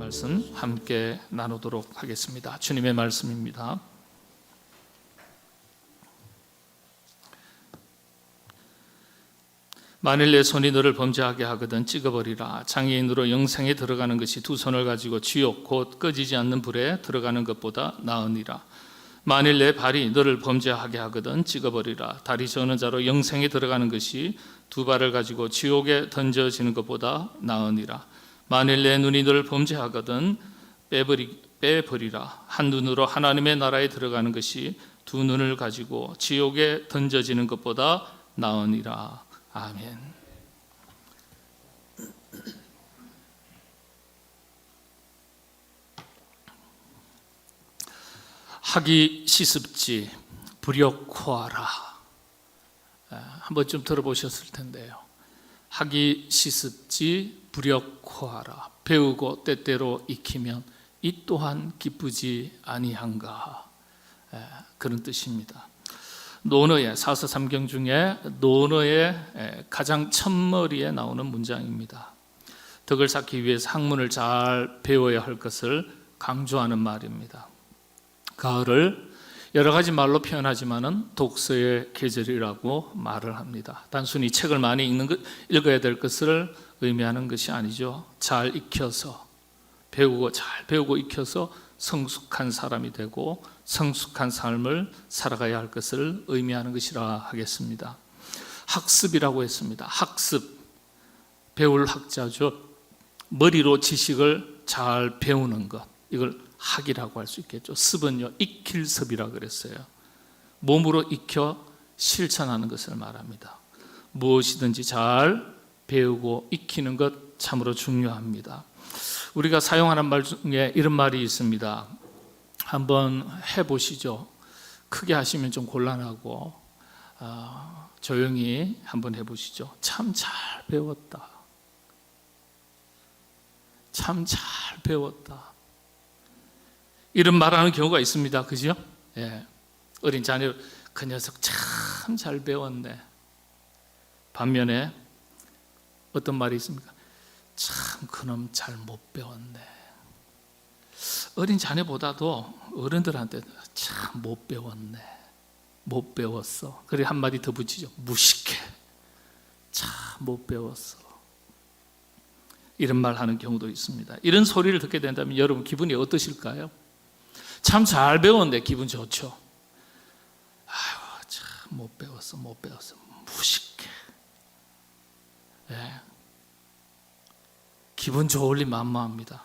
말씀 함께 나누도록 하겠습니다. 주님의 말씀입니다. 만일 내 손이 너를 범죄하게 하거든 찍어버리라. 장애인으로 영생에 들어가는 것이 두 손을 가지고 지옥 곧 꺼지지 않는 불에 들어가는 것보다 나으니라. 만일 내 발이 너를 범죄하게 하거든 찍어버리라. 다리 저는 자로 영생에 들어가는 것이 두 발을 가지고 지옥에 던져지는 것보다 나으니라. 만일 내 눈이 너를 범죄하거든 빼버리라. 한 눈으로 하나님의 나라에 들어가는 것이 두 눈을 가지고 지옥에 던져지는 것보다 나으니라. 아멘. 학이 시습지 불역코하라. 한 번쯤 들어보셨을 텐데요. 학이 시습지 불역코하라. 배우고 때때로 익히면 이 또한 기쁘지 아니한가. 그런 뜻입니다. 논어의 사서삼경 중에 논어의 가장 첫머리에 나오는 문장입니다. 덕을 쌓기 위해서 학문을 잘 배워야 할 것을 강조하는 말입니다. 가을을 여러 가지 말로 표현하지만은 독서의 계절이라고 말을 합니다. 단순히 책을 많이 읽어야 될 것을 의미하는 것이 아니죠. 잘 익혀서 잘 배우고 익혀서 성숙한 사람이 되고 성숙한 삶을 살아가야 할 것을 의미하는 것이라 하겠습니다. 학습이라고 했습니다. 학습, 배울 학자죠. 머리로 지식을 잘 배우는 것, 이걸 학이라고 할 수 있겠죠. 습은요, 익힐 습이라고 그랬어요. 몸으로 익혀 실천하는 것을 말합니다. 무엇이든지 잘 배우고 익히는 것 참으로 중요합니다. 우리가 사용하는 말 중에 이런 말이 있습니다. 한번 해보시죠. 크게 하시면 좀 곤란하고 조용히 한번 해보시죠. 참 잘 배웠다. 참 잘 배웠다. 이런 말하는 경우가 있습니다. 그죠? 예. 어린 자녀, 그 녀석 참 잘 배웠네. 반면에 어떤 말이 있습니까? 참 그놈 잘 못 배웠네. 어린 자녀보다도 어른들한테 참 못 배웠네. 못 배웠어. 그래 한마디 더 붙이죠. 무식해. 참 못 배웠어. 이런 말 하는 경우도 있습니다. 이런 소리를 듣게 된다면 여러분 기분이 어떠실까요? 참 잘 배웠는데 기분 좋죠. 아유, 참 못 배웠어. 무식해. 예. 기분 좋을 리 만무합니다.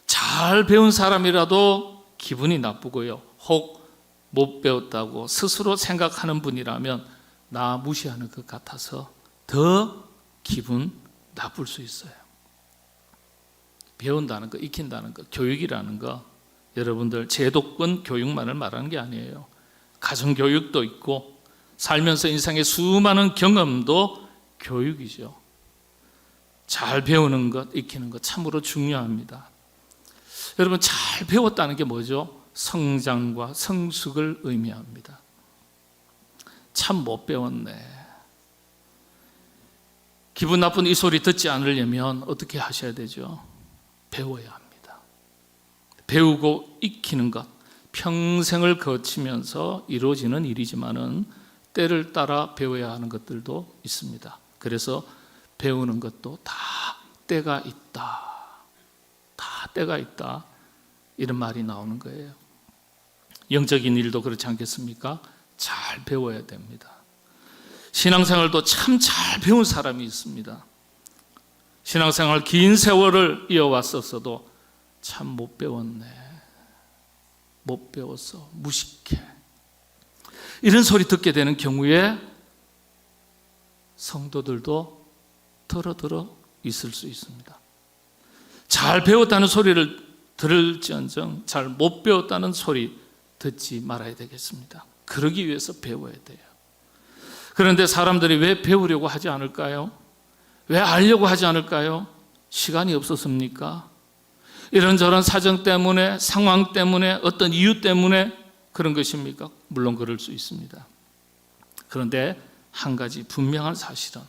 잘 배운 사람이라도 기분이 나쁘고요. 혹 못 배웠다고 스스로 생각하는 분이라면 나 무시하는 것 같아서 더 기분 나쁠 수 있어요. 배운다는 거, 익힌다는 거, 교육이라는 거, 여러분들 제도권 교육만을 말하는 게 아니에요. 가정교육도 있고 살면서 인생의 수많은 경험도 교육이죠. 잘 배우는 것, 익히는 것 참으로 중요합니다. 여러분 잘 배웠다는 게 뭐죠? 성장과 성숙을 의미합니다. 참 못 배웠네. 기분 나쁜 이 소리 듣지 않으려면 어떻게 하셔야 되죠? 배워야 합니다. 배우고 익히는 것, 평생을 거치면서 이루어지는 일이지만은 때를 따라 배워야 하는 것들도 있습니다. 그래서 배우는 것도 다 때가 있다. 다 때가 있다. 이런 말이 나오는 거예요. 영적인 일도 그렇지 않겠습니까? 잘 배워야 됩니다. 신앙생활도 참 잘 배운 사람이 있습니다. 신앙생활 긴 세월을 이어왔었어도 참 못 배웠네. 못 배웠어. 무식해. 이런 소리 듣게 되는 경우에 성도들도 들어 있을 수 있습니다. 잘 배웠다는 소리를 들을지언정 잘 못 배웠다는 소리 듣지 말아야 되겠습니다. 그러기 위해서 배워야 돼요. 그런데 사람들이 왜 배우려고 하지 않을까요? 왜 알려고 하지 않을까요? 시간이 없었습니까? 이런저런 사정 때문에, 상황 때문에, 어떤 이유 때문에 그런 것입니까? 물론 그럴 수 있습니다. 그런데 한 가지 분명한 사실은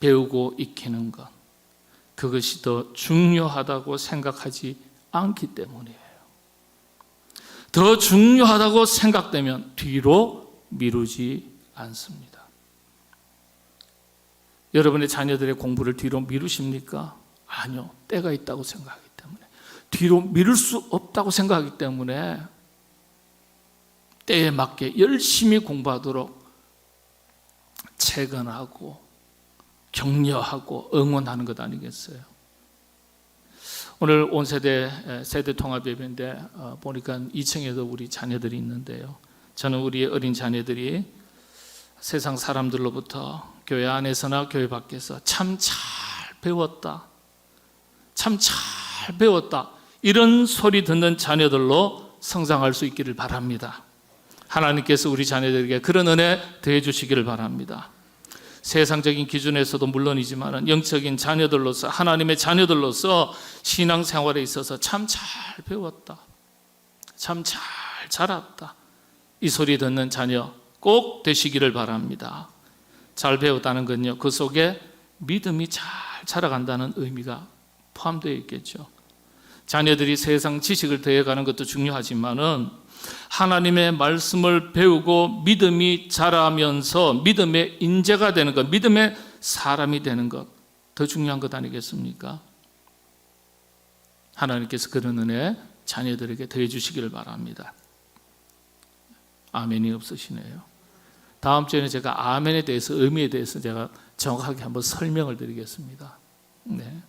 배우고 익히는 것, 그것이 더 중요하다고 생각하지 않기 때문이에요. 더 중요하다고 생각되면 뒤로 미루지 않습니다. 여러분의 자녀들의 공부를 뒤로 미루십니까? 아니요. 때가 있다고 생각하기 때문에, 뒤로 미룰 수 없다고 생각하기 때문에 때에 맞게 열심히 공부하도록 체근하고 격려하고 응원하는 것 아니겠어요? 오늘 온 세대 통합 예배인데 보니까 2층에도 우리 자녀들이 있는데요. 저는 우리 어린 자녀들이 세상 사람들로부터 교회 안에서나 교회 밖에서 참 잘 배웠다, 참 잘 배웠다, 이런 소리 듣는 자녀들로 성장할 수 있기를 바랍니다. 하나님께서 우리 자녀들에게 그런 은혜 더해 주시기를 바랍니다. 세상적인 기준에서도 물론이지만 영적인 자녀들로서, 하나님의 자녀들로서 신앙생활에 있어서 참 잘 배웠다, 참 잘 자랐다, 이 소리 듣는 자녀 꼭 되시기를 바랍니다. 잘 배웠다는 건요, 그 속에 믿음이 잘 자라간다는 의미가 포함되어 있겠죠. 자녀들이 세상 지식을 더해가는 것도 중요하지만은 하나님의 말씀을 배우고 믿음이 자라면서 믿음의 인재가 되는 것, 믿음의 사람이 되는 것, 더 중요한 것 아니겠습니까? 하나님께서 그런 은혜 자녀들에게 더해 주시기를 바랍니다. 아멘이 없으시네요. 다음 주에는 제가 아멘에 대해서, 의미에 대해서 제가 정확하게 한번 설명을 드리겠습니다. 네.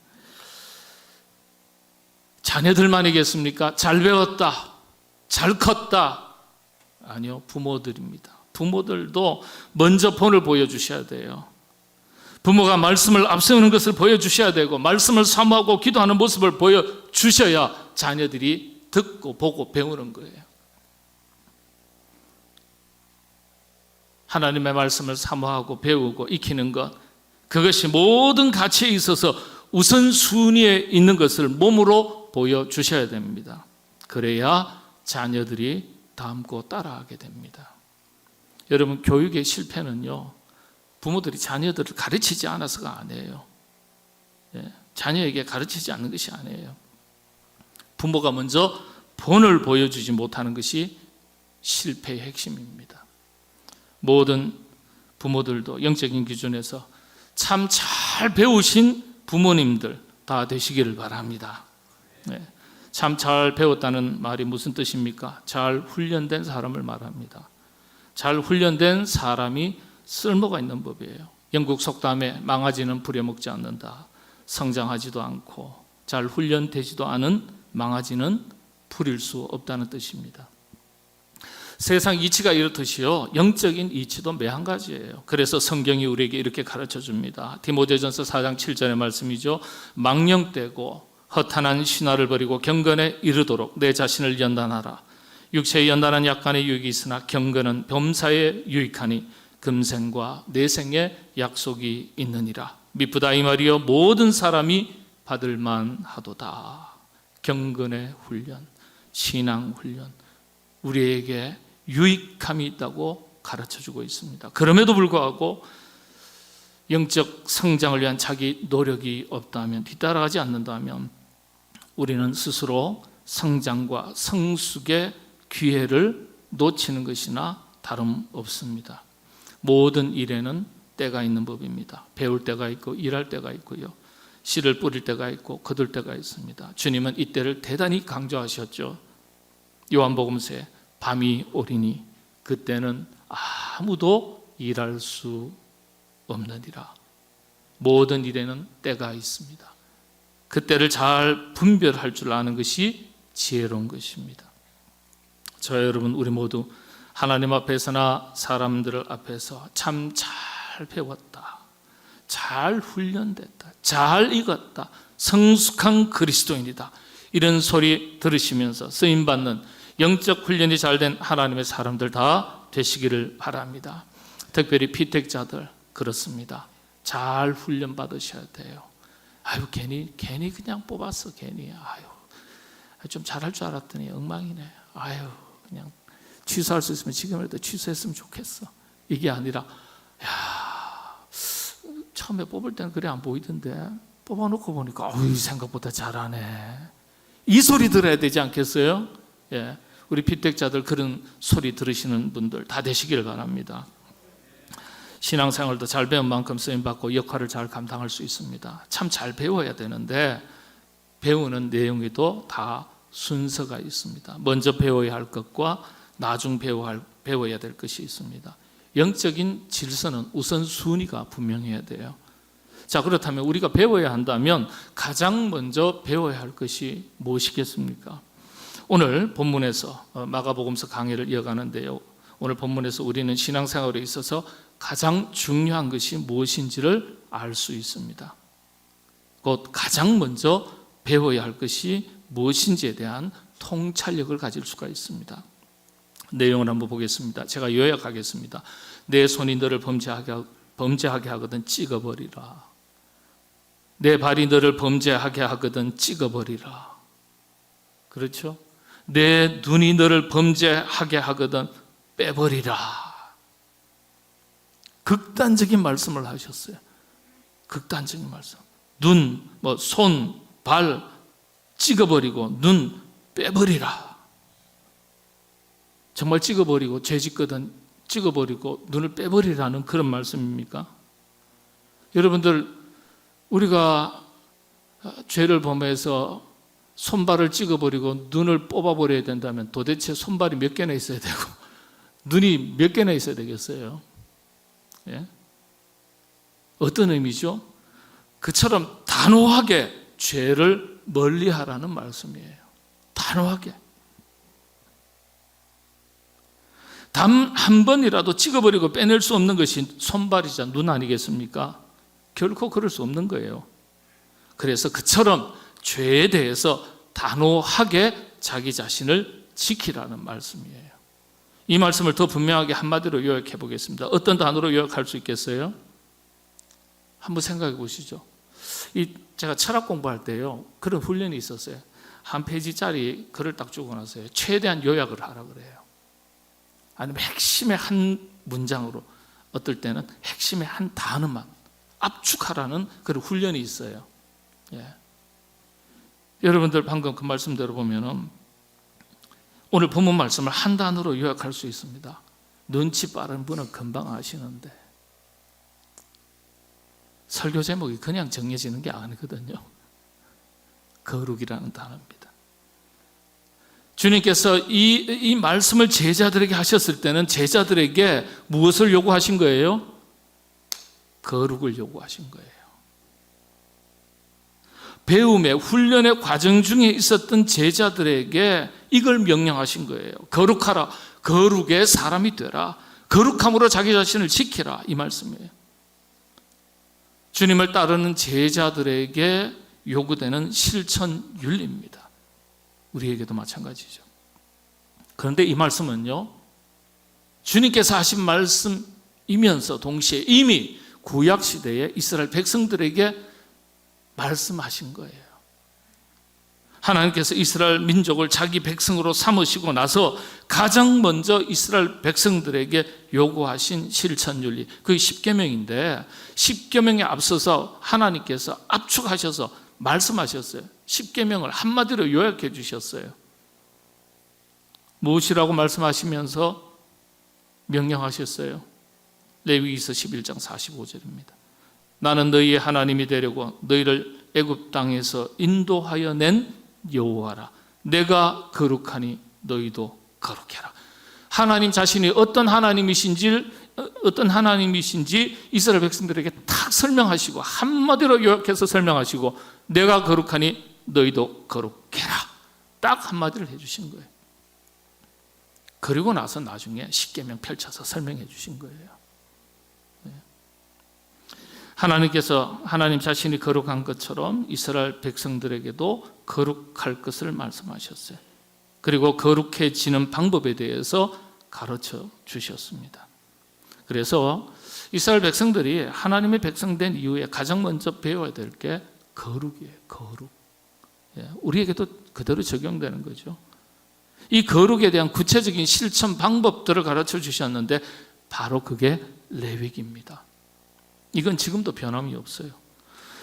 자녀들만이겠습니까? 잘 배웠다, 잘 컸다. 아니요, 부모들입니다. 부모들도 먼저 본을 보여주셔야 돼요. 부모가 말씀을 앞세우는 것을 보여주셔야 되고, 말씀을 사모하고 기도하는 모습을 보여주셔야 자녀들이 듣고 보고 배우는 거예요. 하나님의 말씀을 사모하고 배우고 익히는 것, 그것이 모든 가치에 있어서 우선순위에 있는 것을 몸으로 보여주셔야 됩니다. 그래야 자녀들이 닮고 따라하게 됩니다. 여러분, 교육의 실패는요, 부모들이 자녀들을 가르치지 않아서가 아니에요. 자녀에게 가르치지 않는 것이 아니에요. 부모가 먼저 본을 보여주지 못하는 것이 실패의 핵심입니다. 모든 부모들도 영적인 기준에서 참 잘 배우신 부모님들 다 되시기를 바랍니다. 참 잘 배웠다는 말이 무슨 뜻입니까? 잘 훈련된 사람을 말합니다. 잘 훈련된 사람이 쓸모가 있는 법이에요. 영국 속담에 망아지는 부려먹지 않는다, 성장하지도 않고 잘 훈련되지도 않은 망아지는 부릴 수 없다는 뜻입니다. 세상 이치가 이렇듯이요, 영적인 이치도 매한가지예요. 그래서 성경이 우리에게 이렇게 가르쳐 줍니다. 디모데전서 4장 7절의 말씀이죠. 망령되고 허탄한 신화를 버리고 경건에 이르도록 내 자신을 연단하라. 육체의 연단은 약간의 유익이 있으나 경건은 범사에 유익하니 금생과 내생에 약속이 있느니라. 미쁘다 이 말이요, 모든 사람이 받을 만하도다. 경건의 훈련, 신앙 훈련, 우리에게 유익함이 있다고 가르쳐주고 있습니다. 그럼에도 불구하고 영적 성장을 위한 자기 노력이 없다면, 뒤따라가지 않는다면 우리는 스스로 성장과 성숙의 기회를 놓치는 것이나 다름없습니다. 모든 일에는 때가 있는 법입니다. 배울 때가 있고 일할 때가 있고요, 씨를 뿌릴 때가 있고 거둘 때가 있습니다. 주님은 이때를 대단히 강조하셨죠. 요한복음서에 밤이 오리니 그때는 아무도 일할 수 없느니라. 모든 일에는 때가 있습니다. 그때를 잘 분별할 줄 아는 것이 지혜로운 것입니다. 저 여러분, 우리 모두 하나님 앞에서나 사람들 앞에서 참 잘 배웠다, 잘 훈련됐다, 잘 익었다, 성숙한 그리스도인이다, 이런 소리 들으시면서 쓰임받는 영적 훈련이 잘된 하나님의 사람들 다 되시기를 바랍니다. 특별히 피택자들 그렇습니다. 잘 훈련 받으셔야 돼요. 아유, 괜히 그냥 뽑았어. 괜히 좀 잘할 줄 알았더니 엉망이네. 아유, 그냥 취소할 수 있으면 지금이라도 취소했으면 좋겠어. 이게 아니라, 야, 처음에 뽑을 때는 그래 안 보이던데 뽑아놓고 보니까 생각보다 잘하네. 이 소리 들어야 되지 않겠어요? 예, 우리 피택자들 그런 소리 들으시는 분들 다 되시길 바랍니다. 신앙생활도 잘 배운 만큼 쓰임받고 역할을 잘 감당할 수 있습니다. 참 잘 배워야 되는데 배우는 내용에도 다 순서가 있습니다. 먼저 배워야 할 것과 나중 배워야 될 것이 있습니다. 영적인 질서는 우선순위가 분명해야 돼요. 자, 그렇다면 우리가 배워야 한다면 가장 먼저 배워야 할 것이 무엇이겠습니까? 오늘 본문에서 마가복음서 강의를 이어가는데요, 오늘 본문에서 우리는 신앙생활에 있어서 가장 중요한 것이 무엇인지를 알 수 있습니다. 곧 가장 먼저 배워야 할 것이 무엇인지에 대한 통찰력을 가질 수가 있습니다. 내용을 한번 보겠습니다. 제가 요약하겠습니다. 내 손이 너를 범죄하게 하거든 찍어버리라. 내 발이 너를 범죄하게 하거든 찍어버리라. 그렇죠? 내 눈이 너를 범죄하게 하거든 빼버리라. 극단적인 말씀을 하셨어요. 극단적인 말씀. 눈, 손, 발 찍어버리고 눈 빼버리라. 정말 찍어버리고 죄 짓거든 찍어버리고 눈을 빼버리라는 그런 말씀입니까? 여러분들, 우리가 죄를 범해서 손발을 찍어버리고 눈을 뽑아버려야 된다면 도대체 손발이 몇 개나 있어야 되고 눈이 몇 개나 있어야 되겠어요? 예? 어떤 의미죠? 그처럼 단호하게 죄를 멀리하라는 말씀이에요. 단호하게. 단 한 번이라도 찍어버리고 빼낼 수 없는 것이 손발이자 눈 아니겠습니까? 결코 그럴 수 없는 거예요. 그래서 그처럼 죄에 대해서 단호하게 자기 자신을 지키라는 말씀이에요. 이 말씀을 더 분명하게 한마디로 요약해 보겠습니다. 어떤 단어로 요약할 수 있겠어요? 한번 생각해 보시죠. 제가 철학 공부할 때요, 그런 훈련이 있었어요. 한 페이지짜리 글을 딱 주고 나서요, 최대한 요약을 하라 그래요. 아니면 핵심의 한 문장으로, 어떨 때는 핵심의 한 단어만 압축하라는 그런 훈련이 있어요. 예. 여러분들 방금 그 말씀 들어보면은 오늘 본문 말씀을 한 단어로 요약할 수 있습니다. 눈치 빠른 분은 금방 아시는데, 설교 제목이 그냥 정해지는 게 아니거든요. 거룩이라는 단어입니다. 주님께서 이 말씀을 제자들에게 하셨을 때는 제자들에게 무엇을 요구하신 거예요? 거룩을 요구하신 거예요. 배움의 훈련의 과정 중에 있었던 제자들에게 이걸 명령하신 거예요. 거룩하라. 거룩의 사람이 되라. 거룩함으로 자기 자신을 지키라. 이 말씀이에요. 주님을 따르는 제자들에게 요구되는 실천 윤리입니다. 우리에게도 마찬가지죠. 그런데 이 말씀은요, 주님께서 하신 말씀이면서 동시에 이미 구약 시대에 이스라엘 백성들에게 말씀하신 거예요. 하나님께서 이스라엘 민족을 자기 백성으로 삼으시고 나서 가장 먼저 이스라엘 백성들에게 요구하신 실천윤리, 그게 십계명인데, 십계명에 앞서서 하나님께서 압축하셔서 말씀하셨어요. 십계명을 한마디로 요약해 주셨어요. 무엇이라고 말씀하시면서 명령하셨어요? 레위기서 11장 45절입니다. 나는 너희의 하나님이 되려고 너희를 애굽 땅에서 인도하여 낸 여호와라. 내가 거룩하니 너희도 거룩해라. 하나님 자신이 어떤 하나님이신지 이스라엘 백성들에게 탁 설명하시고, 한마디로 요약해서 설명하시고, 내가 거룩하니 너희도 거룩해라. 딱 한마디를 해주신 거예요. 그리고 나서 나중에 십계명 펼쳐서 설명해 주신 거예요. 하나님께서 하나님 자신이 거룩한 것처럼 이스라엘 백성들에게도 거룩할 것을 말씀하셨어요. 그리고 거룩해지는 방법에 대해서 가르쳐 주셨습니다. 그래서 이스라엘 백성들이 하나님의 백성 된 이후에 가장 먼저 배워야 될 게 거룩이에요. 거룩. 우리에게도 그대로 적용되는 거죠. 이 거룩에 대한 구체적인 실천 방법들을 가르쳐 주셨는데 바로 그게 레위기입니다. 이건 지금도 변함이 없어요.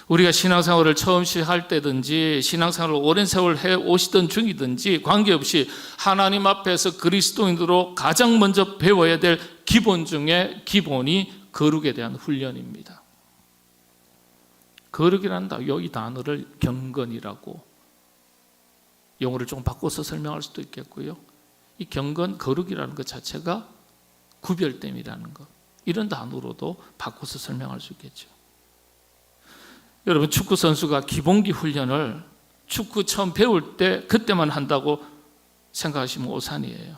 우리가 신앙생활을 처음 시작할 때든지 신앙생활을 오랜 세월 해 오시던 중이든지 관계없이 하나님 앞에서 그리스도인으로 가장 먼저 배워야 될 기본 중에 기본이 거룩에 대한 훈련입니다. 거룩이라는 이 단어를 경건이라고 용어를 좀 바꿔서 설명할 수도 있겠고요. 이 경건, 거룩이라는 것 자체가 구별됨이라는 것, 이런 단어로도 바꿔서 설명할 수 있겠죠. 여러분, 축구 선수가 기본기 훈련을 축구 처음 배울 때 그때만 한다고 생각하시면 오산이에요.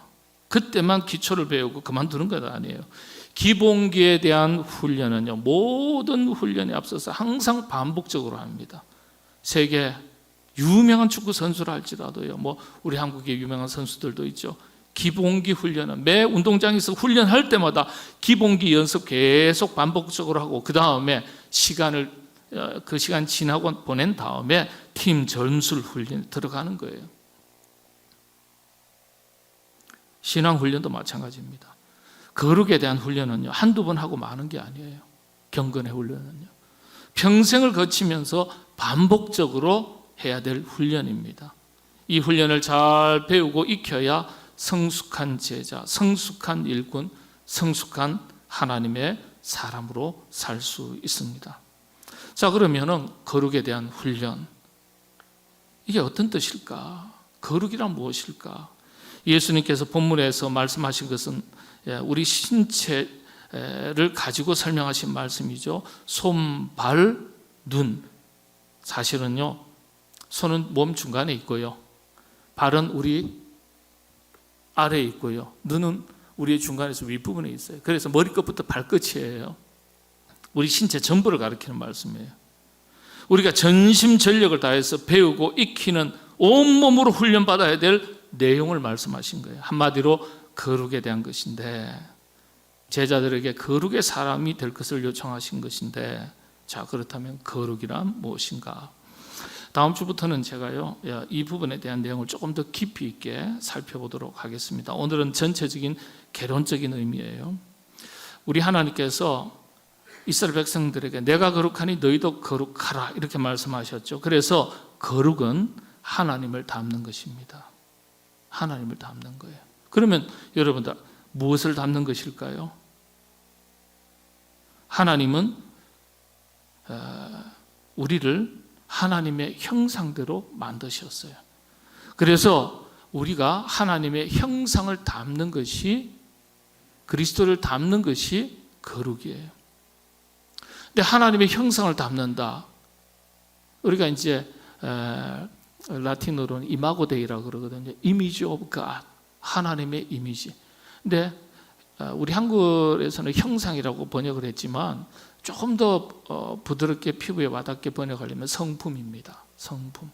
그때만 기초를 배우고 그만두는 것 아니에요. 기본기에 대한 훈련은요, 모든 훈련에 앞서서 항상 반복적으로 합니다. 세계 유명한 축구 선수라 할지라도요, 우리 한국의 유명한 선수들도 있죠. 기본기 훈련은 매 운동장에서 훈련할 때마다 기본기 연습 계속 반복적으로 하고, 그 다음에 그 시간 지나고 보낸 다음에 팀 전술 훈련에 들어가는 거예요. 신앙 훈련도 마찬가지입니다. 거룩에 대한 훈련은요, 한두 번 하고 마는 게 아니에요. 경건의 훈련은요, 평생을 거치면서 반복적으로 해야 될 훈련입니다. 이 훈련을 잘 배우고 익혀야 성숙한 제자, 성숙한 일꾼, 성숙한 하나님의 사람으로 살 수 있습니다. 자, 그러면은 거룩에 대한 훈련, 이게 어떤 뜻일까? 거룩이란 무엇일까? 예수님께서 본문에서 말씀하신 것은 우리 신체를 가지고 설명하신 말씀이죠. 손, 발, 눈. 사실은요, 손은 몸 중간에 있고요, 발은 우리 아래에 있고요, 눈은 우리의 중간에서 윗부분에 있어요. 그래서 머리끝부터 발끝이에요. 우리 신체 전부를 가리키는 말씀이에요. 우리가 전심전력을 다해서 배우고 익히는, 온몸으로 훈련받아야 될 내용을 말씀하신 거예요. 한마디로 거룩에 대한 것인데, 제자들에게 거룩의 사람이 될 것을 요청하신 것인데, 자, 그렇다면 거룩이란 무엇인가? 다음 주부터는 제가요, 이 부분에 대한 내용을 조금 더 깊이 있게 살펴보도록 하겠습니다. 오늘은 전체적인 개론적인 의미예요. 우리 하나님께서 이스라엘 백성들에게 내가 거룩하니 너희도 거룩하라, 이렇게 말씀하셨죠. 그래서 거룩은 하나님을 닮는 것입니다. 하나님을 닮는 거예요. 그러면 여러분들, 무엇을 닮는 것일까요? 하나님은 우리를 하나님의 형상대로 만드셨어요. 그래서 우리가 하나님의 형상을 닮는 것이, 그리스도를 닮는 것이 거룩이에요. 근데 하나님의 형상을 닮는다, 우리가 이제 라틴어로는 이마고 데이라고 그러거든요. 이미지 오브 갓, 하나님의 이미지. 근데 우리 한글에서는 형상이라고 번역을 했지만 조금 더 부드럽게 피부에 와닿게 번역하려면 성품입니다. 성품.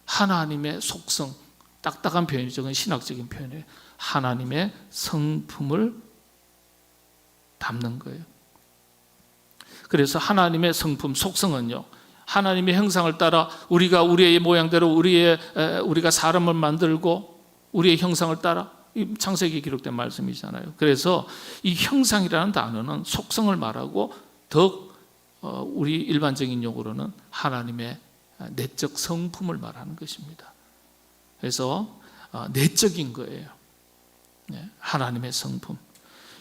하나님의 속성, 딱딱한 표현이죠. 그건 신학적인 표현이에요. 하나님의 성품을 담는 거예요. 그래서 하나님의 성품, 속성은요, 하나님의 형상을 따라 우리가 우리의 모양대로 우리가 사람을 만들고 우리의 형상을 따라, 이 창세기에 기록된 말씀이잖아요. 그래서 이 형상이라는 단어는 속성을 말하고, 더욱 우리 일반적인 용어로는 하나님의 내적 성품을 말하는 것입니다. 그래서 내적인 거예요. 하나님의 성품.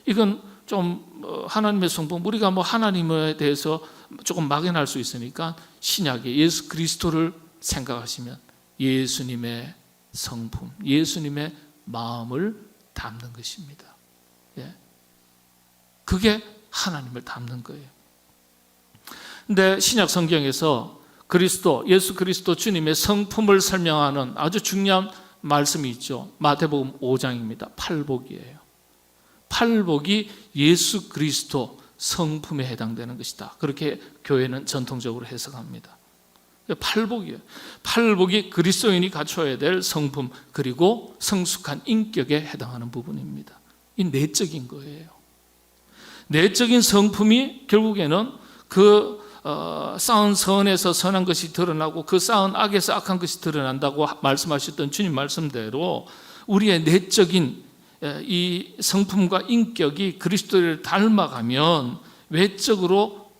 이건 좀 하나님의 성품, 우리가 하나님에 대해서 조금 막연할 수 있으니까 신약의 예수 그리스도를 생각하시면 예수님의 성품, 예수님의 마음을 담는 것입니다. 그게 하나님을 담는 거예요. 근데 신약 성경에서 그리스도, 예수 그리스도 주님의 성품을 설명하는 아주 중요한 말씀이 있죠. 마태복음 5장입니다. 팔복이에요. 팔복이 예수 그리스도 성품에 해당되는 것이다. 그렇게 교회는 전통적으로 해석합니다. 팔복이에요. 팔복이 그리스도인이 갖춰야 될 성품, 그리고 성숙한 인격에 해당하는 부분입니다. 이 내적인 거예요. 내적인 성품이 결국에는 그 쌓은 선에서 선한 것이 드러나고 그 쌓은 악에서 악한 것이 드러난다고 말씀하셨던 주님 말씀대로 우리의 내적인 이 성품과 인격이 그리스도를 닮아가면 외적으로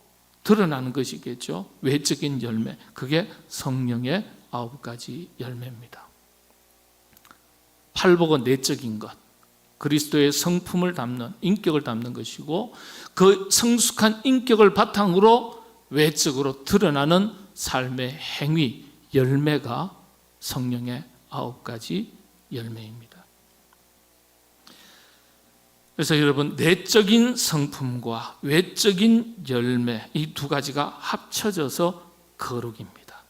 드러나는 것이겠죠. 외적인 열매, 그게 성령의 9가지 열매입니다. 팔복은 내적인 것, 그리스도의 성품을 담는, 인격을 담는 것이고, 그 성숙한 인격을 바탕으로 외적으로 드러나는 삶의 행위, 열매가 성령의 9가지 열매입니다. 그래서 여러분, 내적인 성품과 외적인 열매, 이 두 가지가 합쳐져서 거룩입니다.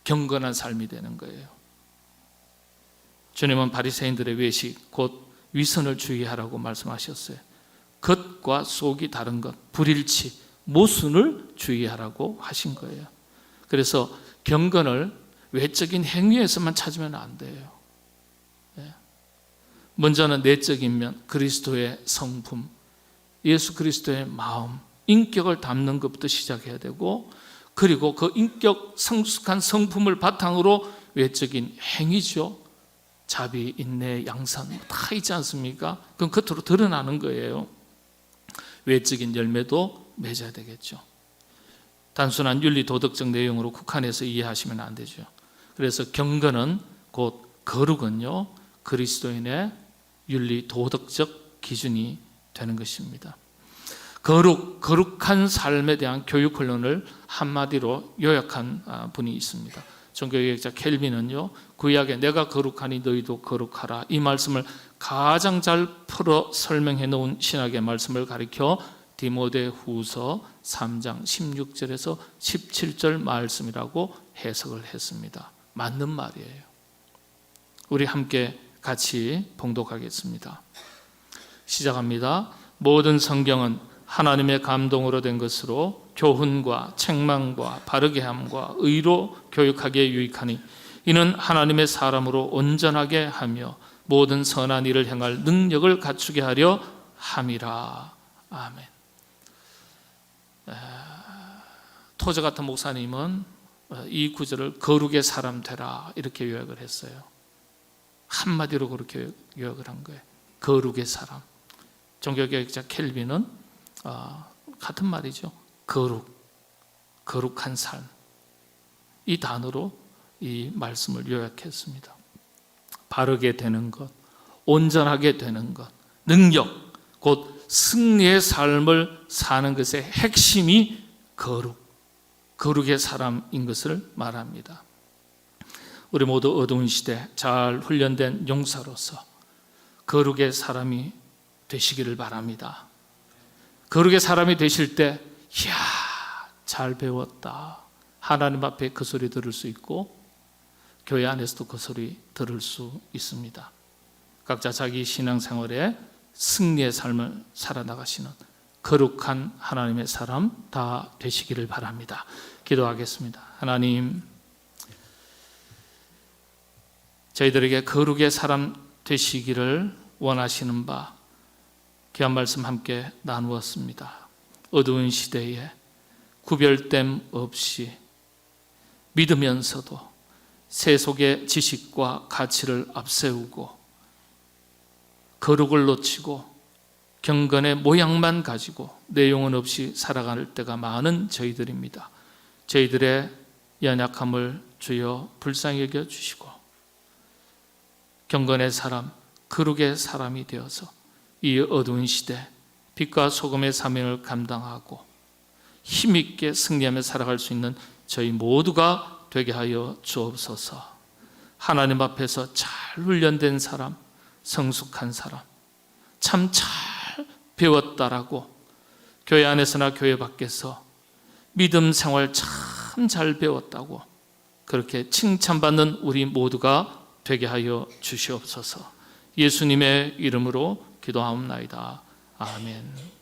경건한 삶이 되는 거예요. 주님은 바리새인들의 외식, 곧 위선을 주의하라고 말씀하셨어요. 겉과 속이 다른 것, 불일치, 모순을 주의하라고 하신 거예요. 그래서 경건을 외적인 행위에서만 찾으면 안 돼요. 먼저는 내적인 면, 그리스도의 성품, 예수 그리스도의 마음, 인격을 담는 것부터 시작해야 되고, 그리고 그 인격 성숙한 성품을 바탕으로 외적인 행위죠. 자비, 인내, 양산 다 있지 않습니까? 그건 겉으로 드러나는 거예요. 외적인 열매도 맺어야 되겠죠. 단순한 윤리 도덕적 내용으로 국한해서 이해하시면 안 되죠. 그래서 경건은, 곧 거룩은요, 그리스도인의 윤리 도덕적 기준이 되는 것입니다. 거룩한 삶에 대한 교육 훈련을 한마디로 요약한 분이 있습니다. 종교개혁자 켈빈은요, 구약에 내가 거룩하니 너희도 거룩하라, 이 말씀을 가장 잘 풀어 설명해 놓은 신학의 말씀을 가리켜 디모데후서 3장 16절에서 17절 말씀이라고 해석을 했습니다. 맞는 말이에요. 우리 함께 같이 봉독하겠습니다. 시작합니다. 모든 성경은 하나님의 감동으로 된 것으로 교훈과 책망과 바르게 함과 의로 교육하기에 유익하니 이는 하나님의 사람으로 온전하게 하며 모든 선한 일을 행할 능력을 갖추게 하려 함이라. 아멘. 토저 같은 목사님은 이 구절을 거룩의 사람 되라 이렇게 요약을 했어요. 한마디로 그렇게 요약을 한 거예요. 거룩의 사람. 종교개혁자 켈빈은 같은 말이죠. 거룩한 삶. 이 단어로 이 말씀을 요약했습니다. 바르게 되는 것, 온전하게 되는 것, 능력, 곧 승리의 삶을 사는 것의 핵심이 거룩의 사람인 것을 말합니다. 우리 모두 어두운 시대 잘 훈련된 용사로서 거룩의 사람이 되시기를 바랍니다. 거룩의 사람이 되실 때, 이야, 잘 배웠다. 하나님 앞에 그 소리 들을 수 있고, 교회 안에서도 그 소리 들을 수 있습니다. 각자 자기 신앙생활에 승리의 삶을 살아나가시는 거룩한 하나님의 사람 다 되시기를 바랍니다. 기도하겠습니다. 하나님, 저희들에게 거룩의 사람 되시기를 원하시는 바 귀한 말씀 함께 나누었습니다. 어두운 시대에 구별됨 없이 믿으면서도 세속의 지식과 가치를 앞세우고 거룩을 놓치고 경건의 모양만 가지고 내용은 없이 살아갈 때가 많은 저희들입니다. 저희들의 연약함을 주여 불쌍히 여겨주시고 경건의 사람, 거룩의 사람이 되어서 이 어두운 시대 빛과 소금의 사명을 감당하고 힘있게 승리하며 살아갈 수 있는 저희 모두가 되게 하여 주옵소서. 하나님 앞에서 잘 훈련된 사람, 성숙한 사람, 참 잘 배웠다라고 교회 안에서나 교회 밖에서 믿음 생활 참 잘 배웠다고 그렇게 칭찬받는 우리 모두가 되게 하여 주시옵소서. 예수님의 이름으로 기도하옵나이다. 아멘.